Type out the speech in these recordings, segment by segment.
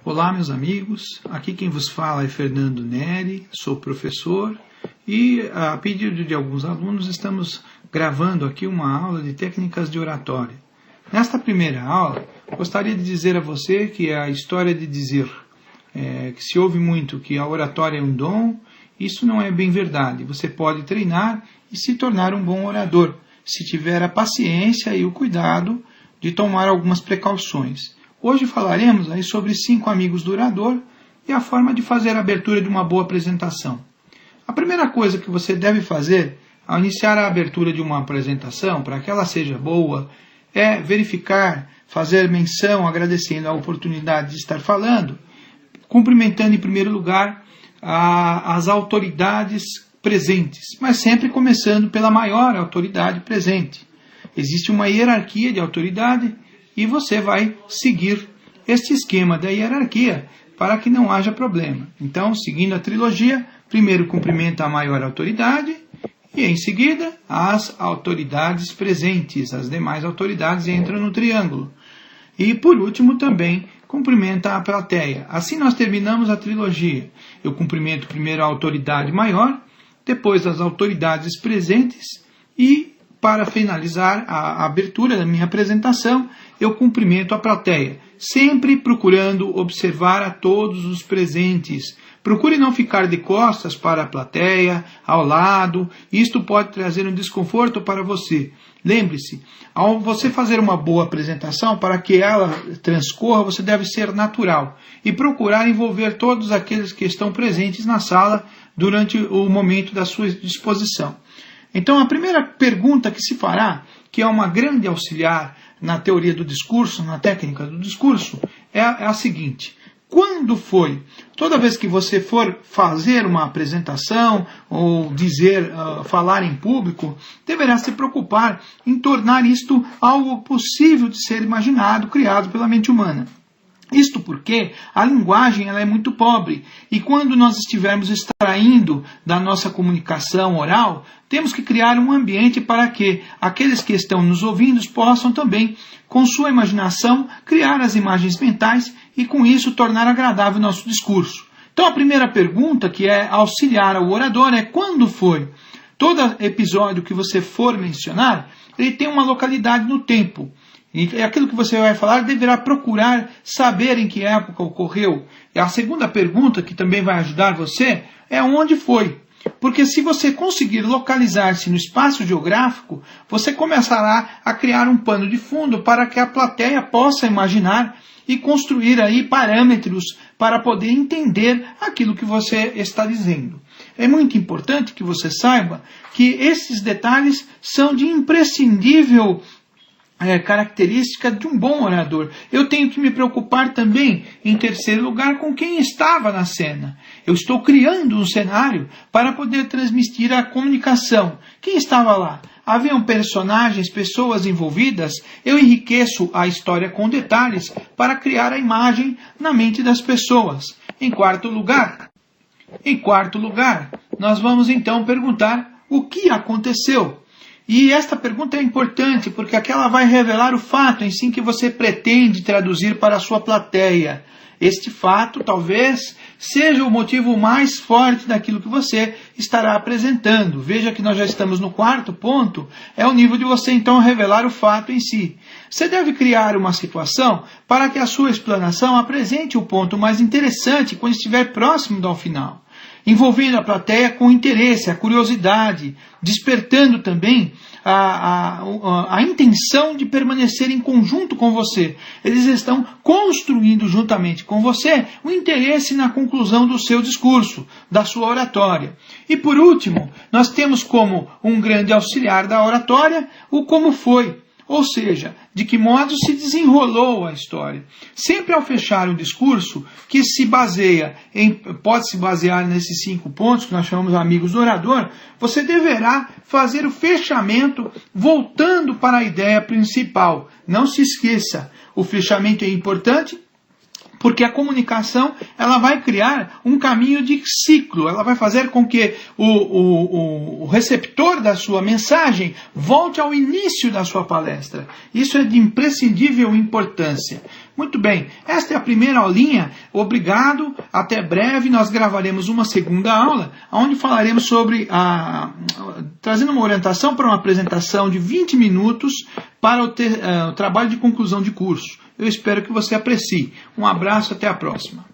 Olá, meus amigos, aqui quem vos fala é Fernando Neri, sou professor e, a pedido de alguns alunos, estamos gravando aqui uma aula de técnicas de oratória. Nesta primeira aula, gostaria de dizer a você que a história de dizer que se ouve muito que a oratória é um dom, isso não é bem verdade. Você pode treinar e se tornar um bom orador, se tiver a paciência e o cuidado de tomar algumas precauções. Hoje falaremos aí sobre 5 amigos do orador e a forma de fazer a abertura de uma boa apresentação. A primeira coisa que você deve fazer ao iniciar a abertura de uma apresentação, para que ela seja boa, é verificar, fazer menção, agradecendo a oportunidade de estar falando, cumprimentando em primeiro lugar as autoridades presentes, mas sempre começando pela maior autoridade presente. Existe uma hierarquia de autoridade e você vai seguir este esquema da hierarquia para que não haja problema. Então, seguindo a trilogia, primeiro cumprimenta a maior autoridade e, em seguida, as autoridades presentes. As demais autoridades entram no triângulo. E, por último, também cumprimenta a plateia. Assim nós terminamos a trilogia. Eu cumprimento primeiro a autoridade maior, depois as autoridades presentes e, para finalizar a abertura da minha apresentação, eu cumprimento a plateia, sempre procurando observar a todos os presentes. Procure não ficar de costas para a plateia, ao lado, isto pode trazer um desconforto para você. Lembre-se, ao você fazer uma boa apresentação, para que ela transcorra, você deve ser natural e procurar envolver todos aqueles que estão presentes na sala durante o momento da sua disposição. Então, a primeira pergunta que se fará, que é uma grande auxiliar na teoria do discurso, na técnica do discurso, é a seguinte: quando foi? Toda vez que você for fazer uma apresentação ou falar em público, deverá se preocupar em tornar isto algo possível de ser imaginado, criado pela mente humana. Isto porque a linguagem ela é muito pobre e quando nós estivermos extraindo da nossa comunicação oral, temos que criar um ambiente para que aqueles que estão nos ouvindo possam também, com sua imaginação, criar as imagens mentais e com isso tornar agradável o nosso discurso. Então a primeira pergunta, que é auxiliar ao orador, é quando foi? Todo episódio que você for mencionar, ele tem uma localidade no tempo. E aquilo que você vai falar deverá procurar saber em que época ocorreu. E a segunda pergunta, que também vai ajudar você, é onde foi. Porque se você conseguir localizar-se no espaço geográfico, você começará a criar um pano de fundo para que a plateia possa imaginar e construir aí parâmetros para poder entender aquilo que você está dizendo. É muito importante que você saiba que esses detalhes são de imprescindível característica de um bom orador. Eu tenho que me preocupar também, em terceiro lugar, com quem estava na cena. Eu estou criando um cenário para poder transmitir a comunicação. Quem estava lá? Haviam personagens, pessoas envolvidas? Eu enriqueço a história com detalhes para criar a imagem na mente das pessoas. Em quarto lugar, nós vamos então perguntar o que aconteceu. E esta pergunta é importante porque aquela vai revelar o fato em si que você pretende traduzir para a sua plateia. Este fato talvez seja o motivo mais forte daquilo que você estará apresentando. Veja que nós já estamos no quarto ponto, é o nível de você então revelar o fato em si. Você deve criar uma situação para que a sua explanação apresente o ponto mais interessante quando estiver próximo ao final, envolvendo a plateia com interesse, a curiosidade, despertando também a intenção de permanecer em conjunto com você. Eles estão construindo juntamente com você o interesse na conclusão do seu discurso, da sua oratória. E por último, nós temos como um grande auxiliar da oratória o como foi. Ou seja, de que modo se desenrolou a história. Sempre ao fechar o discurso, que pode se basear nesses 5 pontos que nós chamamos amigos do orador, você deverá fazer o fechamento voltando para a ideia principal. Não se esqueça, o fechamento é importante porque a comunicação ela vai criar um caminho de ciclo, ela vai fazer com que o receptor da sua mensagem volte ao início da sua palestra. Isso é de imprescindível importância. Muito bem, esta é a primeira aulinha. Obrigado, até breve. Nós gravaremos uma segunda aula, onde falaremos sobre trazendo uma orientação para uma apresentação de 20 minutos para o trabalho de conclusão de curso. Eu espero que você aprecie. Um abraço, até a próxima.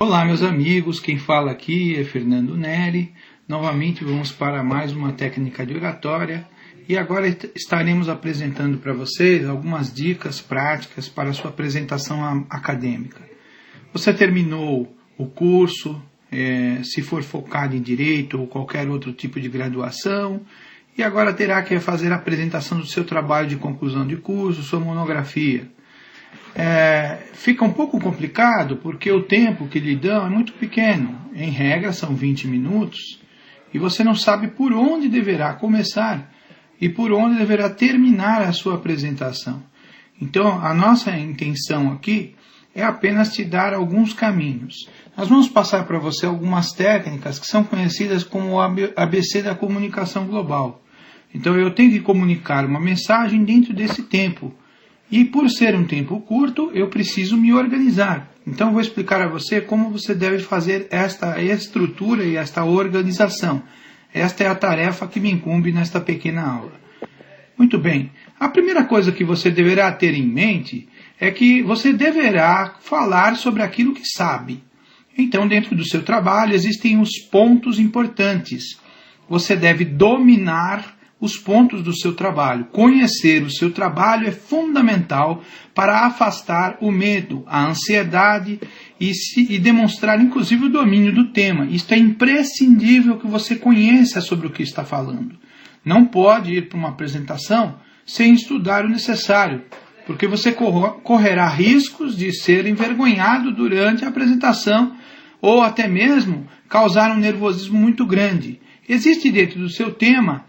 Olá, meus amigos, quem fala aqui é Fernando Neri. Novamente vamos para mais uma técnica de oratória e agora estaremos apresentando para vocês algumas dicas práticas para a sua apresentação acadêmica. Você terminou o curso, se for focado em direito ou qualquer outro tipo de graduação, e agora terá que fazer a apresentação do seu trabalho de conclusão de curso, sua monografia. Fica um pouco complicado porque o tempo que lhe dão é muito pequeno. Em regra são 20 minutos e você não sabe por onde deverá começar e por onde deverá terminar a sua apresentação. Então a nossa intenção aqui é apenas te dar alguns caminhos. Nós vamos passar para você algumas técnicas que são conhecidas como o ABC da comunicação global. Então eu tenho que comunicar uma mensagem dentro desse tempo. E por ser um tempo curto, eu preciso me organizar. Então eu vou explicar a você como você deve fazer esta estrutura e esta organização. Esta é a tarefa que me incumbe nesta pequena aula. Muito bem. A primeira coisa que você deverá ter em mente é que você deverá falar sobre aquilo que sabe. Então, dentro do seu trabalho, existem os pontos importantes. Você deve dominar os pontos do seu trabalho. Conhecer o seu trabalho é fundamental para afastar o medo, a ansiedade e demonstrar, inclusive, o domínio do tema. Isto é imprescindível que você conheça sobre o que está falando. Não pode ir para uma apresentação sem estudar o necessário, porque você correrá riscos de ser envergonhado durante a apresentação ou até mesmo causar um nervosismo muito grande. Existe dentro do seu tema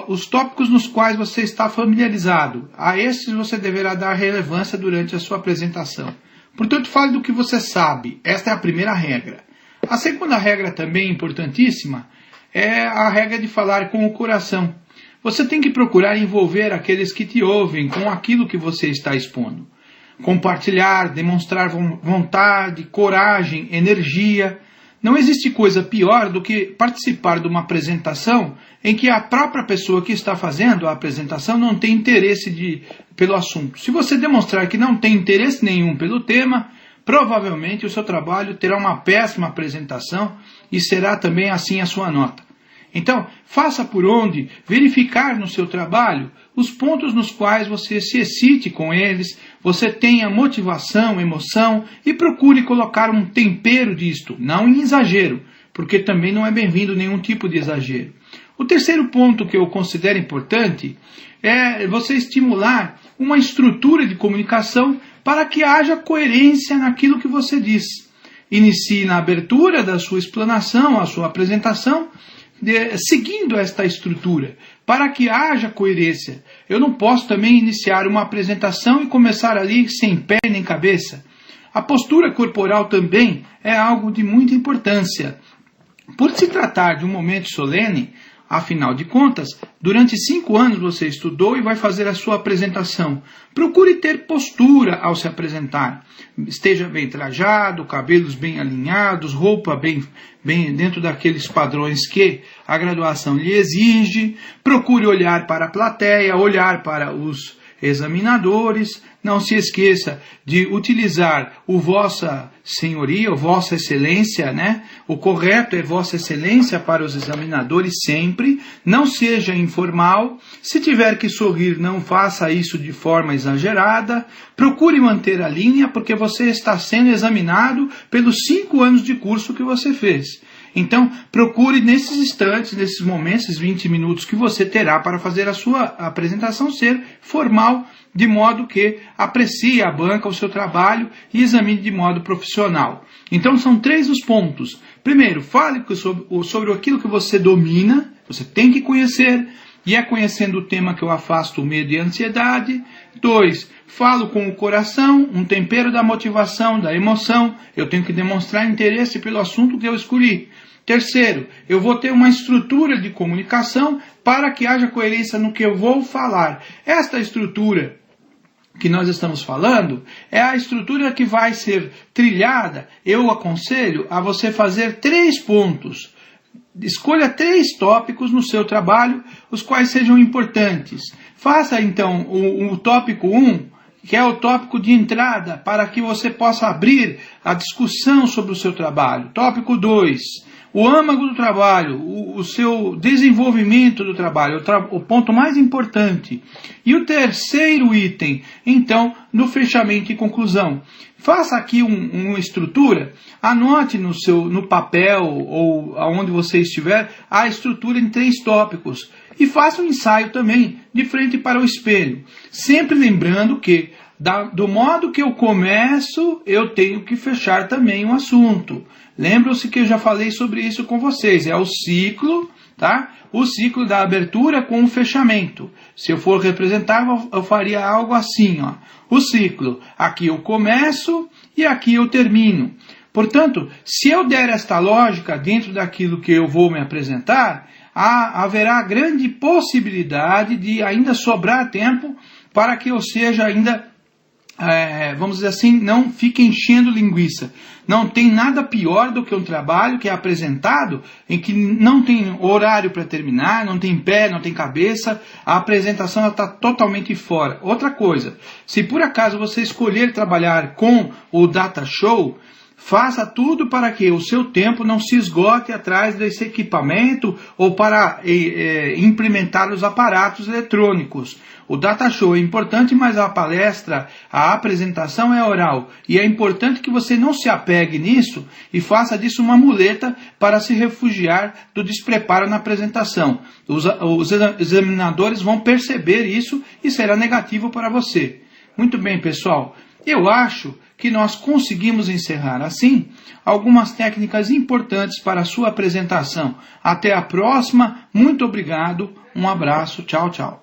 os tópicos nos quais você está familiarizado. A esses você deverá dar relevância durante a sua apresentação. Portanto, fale do que você sabe. Esta é a primeira regra. A segunda regra, também importantíssima, é a regra de falar com o coração. Você tem que procurar envolver aqueles que te ouvem com aquilo que você está expondo. Compartilhar, demonstrar vontade, coragem, energia. Não existe coisa pior do que participar de uma apresentação em que a própria pessoa que está fazendo a apresentação não tem interesse pelo assunto. Se você demonstrar que não tem interesse nenhum pelo tema, provavelmente o seu trabalho terá uma péssima apresentação e será também assim a sua nota. Então, faça por onde verificar no seu trabalho os pontos nos quais você se excite com eles, você tenha motivação, emoção e procure colocar um tempero disto, não em exagero, porque também não é bem-vindo nenhum tipo de exagero. O terceiro ponto que eu considero importante é você estimular uma estrutura de comunicação para que haja coerência naquilo que você diz. Inicie na abertura da sua explanação, a sua apresentação, seguindo esta estrutura, para que haja coerência. Eu não posso também iniciar uma apresentação e começar ali sem pé nem cabeça. A postura corporal também é algo de muita importância. Por se tratar de um momento solene, afinal de contas, durante 5 anos você estudou e vai fazer a sua apresentação. Procure ter postura ao se apresentar. Esteja bem trajado, cabelos bem alinhados, roupa bem dentro daqueles padrões que a graduação lhe exige. Procure olhar para a plateia, olhar para os examinadores. Não se esqueça de utilizar o Vossa Senhoria, ou Vossa Excelência, né? O correto é Vossa Excelência para os examinadores sempre. Não seja informal. Se tiver que sorrir, não faça isso de forma exagerada. Procure manter a linha, porque você está sendo examinado pelos 5 anos de curso que você fez. Então, procure nesses instantes, nesses momentos, esses 20 minutos que você terá para fazer a sua apresentação ser formal, de modo que aprecie a banca, o seu trabalho e examine de modo profissional. Então, são 3 os pontos. Primeiro, fale sobre aquilo que você domina, você tem que conhecer, e é conhecendo o tema que eu afasto o medo e a ansiedade. 2, falo com o coração, um tempero da motivação, da emoção. Eu tenho que demonstrar interesse pelo assunto que eu escolhi. Terceiro, eu vou ter uma estrutura de comunicação para que haja coerência no que eu vou falar. Esta estrutura que nós estamos falando é a estrutura que vai ser trilhada. Eu aconselho a você fazer 3 pontos. Escolha 3 tópicos no seu trabalho, os quais sejam importantes. Faça então o tópico 1, que é o tópico de entrada, para que você possa abrir a discussão sobre o seu trabalho. Tópico 2, o âmago do trabalho, o seu desenvolvimento do trabalho, o ponto mais importante. E o terceiro item, então, no fechamento e conclusão. Faça aqui uma estrutura, anote no papel ou aonde você estiver a estrutura em 3 tópicos. E faça um ensaio também, de frente para o espelho. Sempre lembrando que, do modo que eu começo, eu tenho que fechar também o assunto. Lembram-se que eu já falei sobre isso com vocês. É o ciclo, tá? O ciclo da abertura com o fechamento. Se eu for representar, eu faria algo assim, ó. O ciclo. Aqui eu começo e aqui eu termino. Portanto, se eu der esta lógica dentro daquilo que eu vou me apresentar, haverá grande possibilidade de ainda sobrar tempo para que eu seja ainda, vamos dizer assim, não fique enchendo linguiça. Não tem nada pior do que um trabalho que é apresentado em que não tem horário para terminar, não tem pé, não tem cabeça, a apresentação está totalmente fora. Outra coisa, se por acaso você escolher trabalhar com o Data Show, faça tudo para que o seu tempo não se esgote atrás desse equipamento ou para implementar os aparatos eletrônicos. O Data Show é importante, mas a palestra, a apresentação é oral. E é importante que você não se apegue nisso e faça disso uma muleta para se refugiar do despreparo na apresentação. Os examinadores vão perceber isso e será negativo para você. Muito bem, pessoal. Eu acho que nós conseguimos encerrar assim algumas técnicas importantes para a sua apresentação. Até a próxima. Muito obrigado. Um abraço. Tchau, tchau.